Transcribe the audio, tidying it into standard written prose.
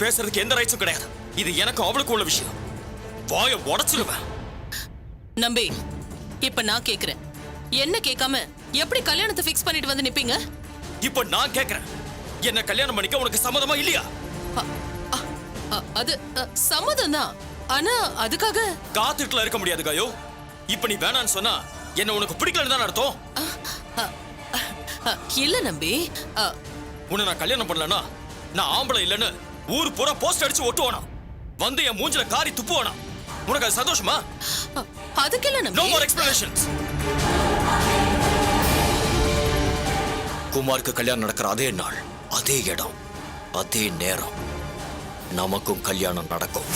பேசுறதுக்கு எந்த ரைட்ஸும் கிடையாது. இது எனக்கு அவளுக்கு உள்ள விஷயம். வாயை உடைச்சிருவேன். நம்பி, இப்ப நான் கேக்குறேன், என்ன கேட்காம எப்படி கல்யாணத்தை ஃபிக்ஸ் பண்ணிட்டு வந்து நிப்பீங்க? இப்ப நான் கேக்குறேன், என்ன கல்யாணம் பண்ணிக்க உனக்கு சம்மதமா இல்லையா? அது சம்மதம் தான். ஆனா அதுக்காக காத்துட்டுல இருக்க முடியாது காயோ. இப்ப நீ வேணான்னு சொன்னா என்ன உனக்கு பிடிக்கலன்னு தான் அர்த்தம். இல்ல நம்பி, உன்னை நான் கல்யாணம் பண்ணலன்னா நான் ஆம்பளை இல்லைன்னு ஊரு பூரா போஸ்ட் அடிச்சு ஒட்டுவானா, வந்து என் மூஞ்சில காரி துப்புவானா? உனக்கு அது சந்தோஷமா? அதுக்கு இல்ல நம்பி. No more explanations. குமாருக்கு கல்யாணம் நடக்கிற அதே நாள், அதே இடம், அதே நேரம் நமக்கும் கல்யாணம் நடக்கும்.